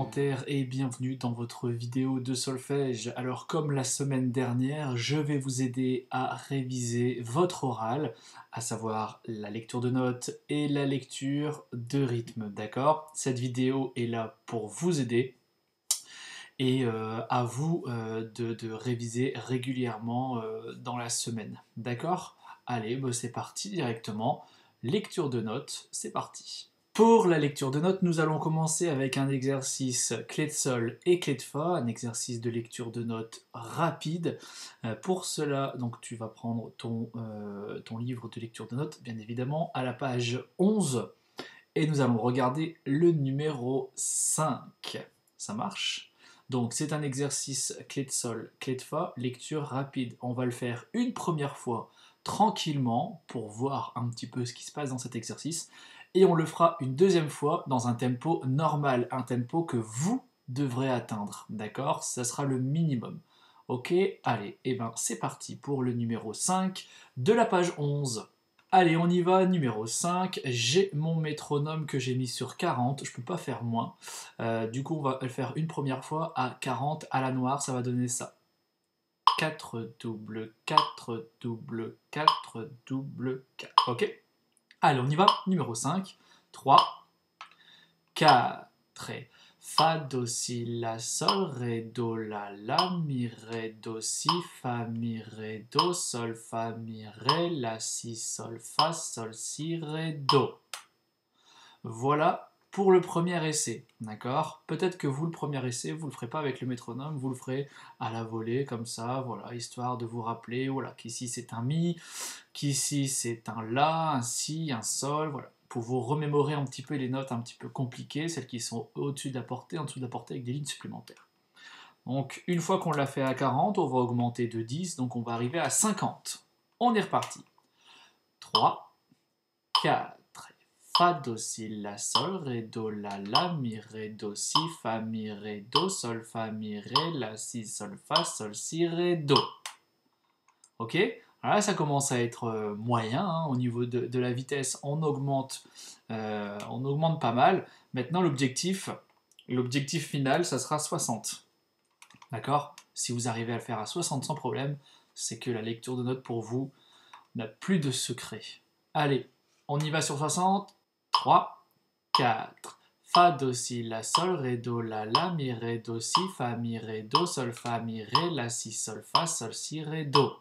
élémentaire et bienvenue dans votre vidéo de solfège. Alors comme la semaine dernière, je vais vous aider à réviser votre oral, à savoir la lecture de notes et la lecture de rythme, d'accord? Cette vidéo est là pour vous aider et à vous de réviser régulièrement dans la semaine, d'accord? Allez, bah, c'est parti directement. Lecture de notes, c'est parti. Pour la lecture de notes, nous allons commencer avec un exercice clé de sol et clé de fa, un exercice de lecture de notes rapide. Pour cela, donc tu vas prendre ton livre de lecture de notes, bien évidemment, à la page 11, et nous allons regarder le numéro 5. Ça marche? Donc c'est un exercice clé de sol, clé de fa, lecture rapide. On va le faire une première fois tranquillement pour voir un petit peu ce qui se passe dans cet exercice. Et on le fera une deuxième fois dans un tempo normal, un tempo que vous devrez atteindre. D'accord? Ça sera le minimum. Ok? Allez, et ben c'est parti pour le numéro 5 de la page 11. Allez, on y va, numéro 5. J'ai mon métronome que j'ai mis sur 40, je peux pas faire moins. Du coup, on va le faire une première fois à 40 à la noire, ça va donner ça. 4 double 4 double 4 double 4. Ok? Allez, on y va, numéro 5. 3, 4 et fa, do, si, la, sol, ré, do, la, mi, ré, do, si, fa, mi, ré, do, sol, fa, mi, ré, la, si, sol, fa, sol, si, ré, do. Voilà pour le premier essai, d'accord? Peut-être que vous, le premier essai, vous ne le ferez pas avec le métronome, vous le ferez à la volée, comme ça, voilà, histoire de vous rappeler, voilà, qu'ici c'est un mi, qu'ici c'est un la, un si, un sol, voilà, pour vous remémorer un petit peu les notes un petit peu compliquées, celles qui sont au-dessus de la portée, en dessous de la portée avec des lignes supplémentaires. Donc une fois qu'on l'a fait à 40, on va augmenter de 10, donc on va arriver à 50. On est reparti. 3, 4, fa, do, si, la, sol, ré, do, la, mi, ré, do, si, fa, mi, ré, do, sol, fa, mi, ré, la, si, sol, fa, sol, si, ré, do. Ok? Alors là, ça commence à être moyen, hein, au niveau de la vitesse, on augmente pas mal. Maintenant, l'objectif final, ça sera 60. D'accord? Si vous arrivez à le faire à 60 sans problème, c'est que la lecture de notes pour vous n'a plus de secret. Allez, on y va sur 60. 3, 4. Fa, do, si, la, sol, ré, do, la, mi, ré, do, si, fa, mi, ré, do, sol, fa, mi, ré, la, si, sol, fa, sol, si, ré, do.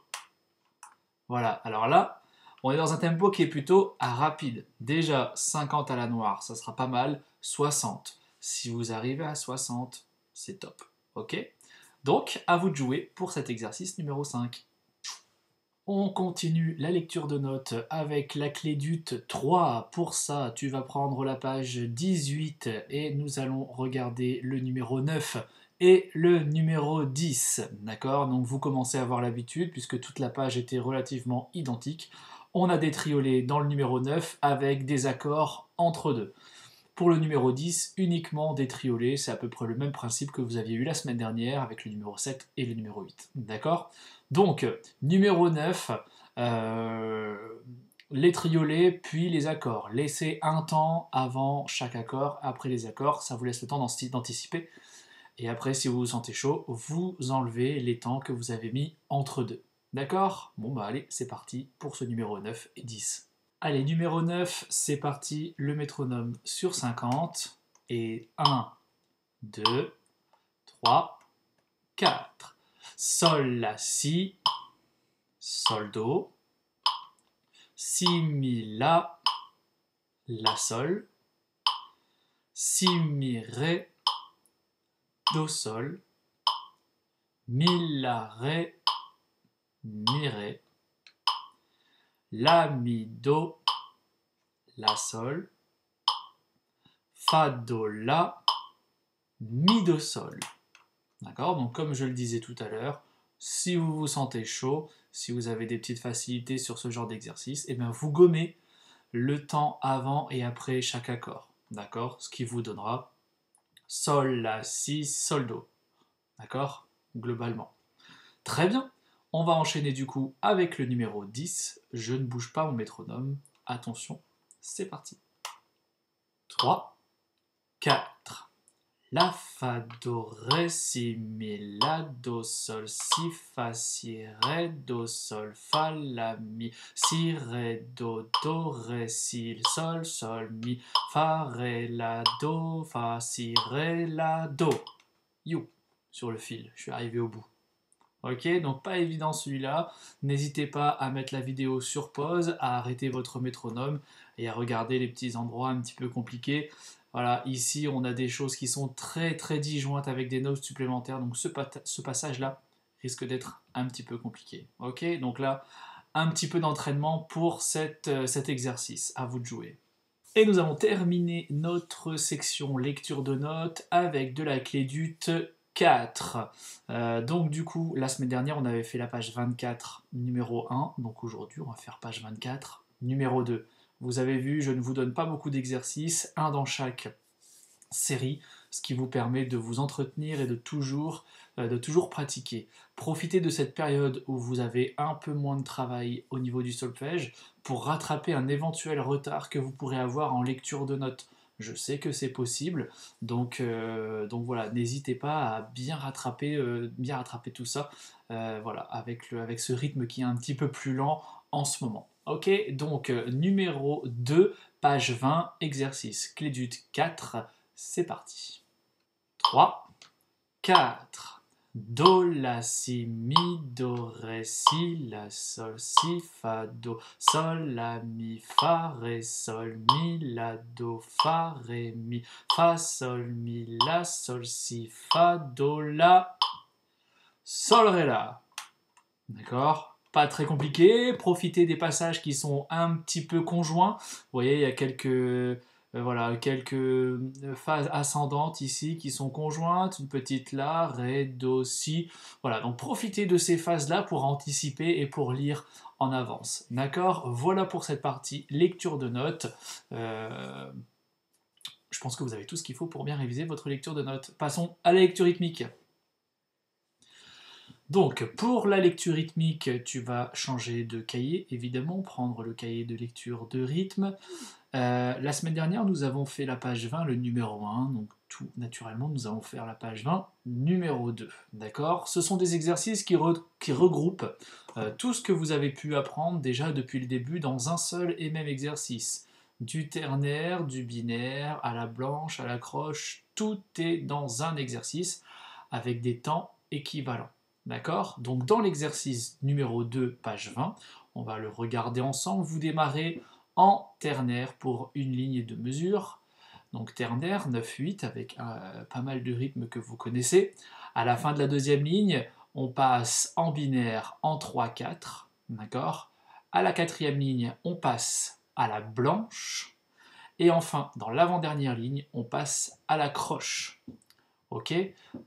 Voilà, alors là, on est dans un tempo qui est plutôt rapide. Déjà, 50 à la noire, ça sera pas mal. 60. Si vous arrivez à 60, c'est top. Ok? Donc, à vous de jouer pour cet exercice numéro 5. On continue la lecture de notes avec la clé d'ut 3. Pour ça, tu vas prendre la page 18 et nous allons regarder le numéro 9 et le numéro 10. D'accord? Donc vous commencez à avoir l'habitude puisque toute la page était relativement identique. On a des triolets dans le numéro 9 avec des accords entre deux. Pour le numéro 10, uniquement des triolets, c'est à peu près le même principe que vous aviez eu la semaine dernière avec le numéro 7 et le numéro 8. D'accord? Donc, numéro 9, les triolets, puis les accords. Laissez un temps avant chaque accord, après les accords, ça vous laisse le temps d'anticiper. Et après, si vous vous sentez chaud, vous enlevez les temps que vous avez mis entre deux. D'accord? Bon bah allez, c'est parti pour ce numéro 9 et 10. Allez, numéro 9, c'est parti, le métronome sur 50. Et 1, 2, 3, 4. Sol, la, si, sol, do. Si, mi, la, sol. Si, mi, ré, do, sol. Mi, la, ré, mi, ré. La, mi, do, la, sol. Fa, do, la, mi, do, sol. D'accord? Donc comme je le disais tout à l'heure, si vous vous sentez chaud, si vous avez des petites facilités sur ce genre d'exercice, eh bien vous gommez le temps avant et après chaque accord. D'accord? Ce qui vous donnera sol, la, si, sol, do. D'accord? Globalement. Très bien. On va enchaîner du coup avec le numéro 10. Je ne bouge pas mon métronome. Attention, c'est parti. 3, 4. La, fa, do, ré, si, mi, la, do, sol, si, fa, si, ré, do, sol, fa, la, mi, si, ré, do, ré, si, sol, sol, mi, fa, ré, la, do, fa, si, ré, la, do. You, sur le fil, je suis arrivé au bout. Ok, donc pas évident celui-là. N'hésitez pas à mettre la vidéo sur pause, à arrêter votre métronome et à regarder les petits endroits un petit peu compliqués. Voilà, ici on a des choses qui sont très très disjointes avec des notes supplémentaires, donc ce passage-là risque d'être un petit peu compliqué. Ok, donc là, un petit peu d'entraînement pour cet exercice. À vous de jouer. Et nous avons terminé notre section lecture de notes avec de la clé d'ut 4. Donc du coup, la semaine dernière, on avait fait la page 24, numéro 1. Donc aujourd'hui, on va faire page 24, numéro 2. Vous avez vu, je ne vous donne pas beaucoup d'exercices, un dans chaque série, ce qui vous permet de vous entretenir et de toujours pratiquer. Profitez de cette période où vous avez un peu moins de travail au niveau du solfège pour rattraper un éventuel retard que vous pourrez avoir en lecture de notes. Je sais que c'est possible, donc voilà, n'hésitez pas à bien rattraper tout ça, voilà, avec ce rythme qui est un petit peu plus lent en ce moment. Ok, donc numéro 2, page 20, exercice clé d'ut 4, c'est parti. 3, 4. Do, la, si, mi, do, ré, si, la, sol, si, fa, do, sol, la, mi, fa, ré, sol, mi, la, do, fa, ré, mi, fa, sol, mi, la, sol, si, fa, do, la, sol, ré, la. D'accord? Pas très compliqué. Profitez des passages qui sont un petit peu conjoints. Vous voyez, il y a quelques phases ascendantes ici qui sont conjointes. Une petite là, ré, do, si. Voilà, donc profitez de ces phases-là pour anticiper et pour lire en avance. D'accord? Voilà pour cette partie lecture de notes. Je pense que vous avez tout ce qu'il faut pour bien réviser votre lecture de notes. Passons à la lecture rythmique. Donc, pour la lecture rythmique, tu vas changer de cahier, évidemment, prendre le cahier de lecture de rythme. La semaine dernière, nous avons fait la page 20, le numéro 1, donc tout naturellement, nous allons faire la page 20, numéro 2. D'accord? Ce sont des exercices qui regroupent tout ce que vous avez pu apprendre déjà depuis le début dans un seul et même exercice. Du ternaire, du binaire, à la blanche, à la croche, tout est dans un exercice avec des temps équivalents. D'accord? Donc dans l'exercice numéro 2, page 20, on va le regarder ensemble. Vous démarrez en ternaire pour une ligne de mesure. Donc ternaire, 9-8, avec pas mal de rythmes que vous connaissez. À la fin de la deuxième ligne, on passe en binaire en 3-4. D'accord? À la quatrième ligne, on passe à la blanche. Et enfin, dans l'avant-dernière ligne, on passe à la croche. Ok,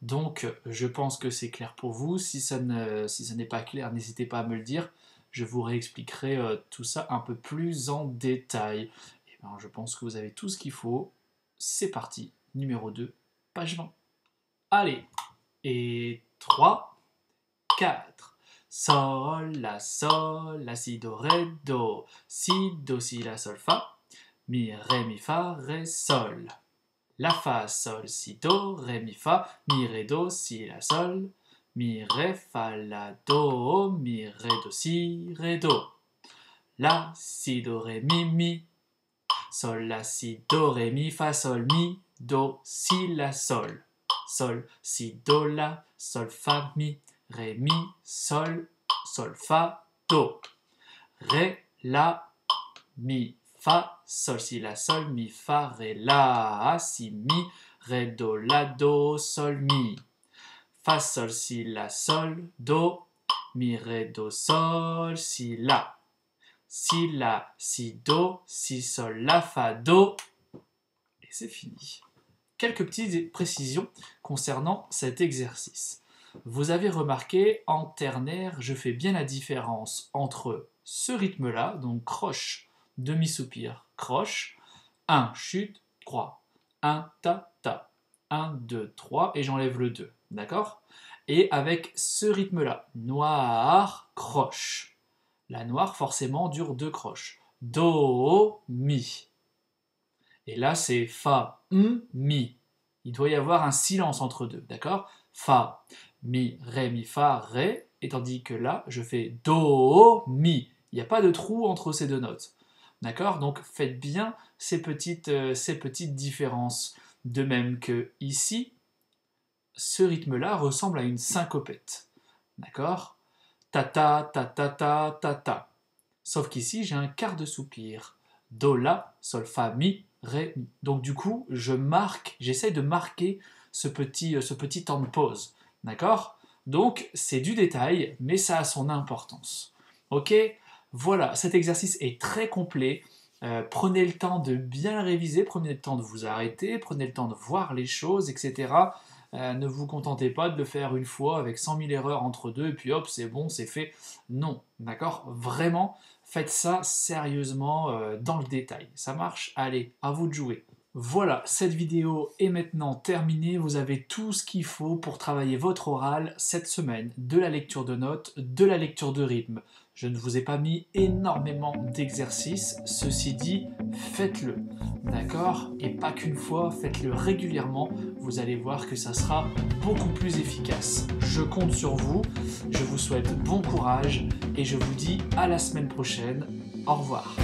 donc je pense que c'est clair pour vous. Si ça n'est pas clair, n'hésitez pas à me le dire. Je vous réexpliquerai tout ça un peu plus en détail. Et ben, je pense que vous avez tout ce qu'il faut. C'est parti, numéro 2, page 20. Allez, et 3, 4. Sol, la, si, do, ré, do. Si, la, sol, fa. Mi, fa, ré, sol. La, fa, sol, si, do, ré, mi, fa, mi, ré, do, si, la, sol, mi, ré, fa, la, do, mi, ré, do, si, ré, do. La, si, do, ré, mi, sol, la, si, do, ré, mi, fa, sol, mi, do, si, la, sol, si, do, la, sol, fa, mi, ré, mi, sol, fa, do, ré, la, mi, fa, sol, si, la, sol, mi, fa, ré, la, si, mi, ré, do, la, do, sol, mi, fa, sol, si, la, sol, do, mi, ré, do, sol, si, la, si, do, si, sol, la, fa, do, et c'est fini. Quelques petites précisions concernant cet exercice. Vous avez remarqué, en ternaire, je fais bien la différence entre ce rythme-là, donc croche, demi-soupir, croche, 1, chute, 3, 1, ta, ta, 1, 2, 3, et j'enlève le 2, d'accord? Et avec ce rythme-là, noir, croche. La noire, forcément, dure 2 croches. Do, mi. Et là, c'est fa, mi. Il doit y avoir un silence entre deux, d'accord? Fa, mi, fa, ré, et tandis que là, je fais do, mi. Il n'y a pas de trou entre ces deux notes. D'accord? Donc faites bien ces petites différences. De même que ici, ce rythme-là ressemble à une syncopette. D'accord? Ta ta ta ta ta ta ta. Sauf qu'ici, j'ai un quart de soupir. Do, la, sol, fa, mi, ré, mi. Donc du coup, j'essaie de marquer ce petit temps de pause. D'accord? Donc c'est du détail, mais ça a son importance. Ok? Voilà, cet exercice est très complet. Prenez le temps de bien le réviser, prenez le temps de vous arrêter, prenez le temps de voir les choses, etc. Ne vous contentez pas de le faire une fois avec 100 000 erreurs entre deux et puis hop, c'est bon, c'est fait. Non, d'accord? Vraiment, faites ça sérieusement dans le détail. Ça marche? Allez, à vous de jouer. Voilà, cette vidéo est maintenant terminée. Vous avez tout ce qu'il faut pour travailler votre oral cette semaine. De la lecture de notes, de la lecture de rythme. Je ne vous ai pas mis énormément d'exercices. Ceci dit, faites-le. D'accord? Et pas qu'une fois, faites-le régulièrement. Vous allez voir que ça sera beaucoup plus efficace. Je compte sur vous. Je vous souhaite bon courage et je vous dis à la semaine prochaine. Au revoir.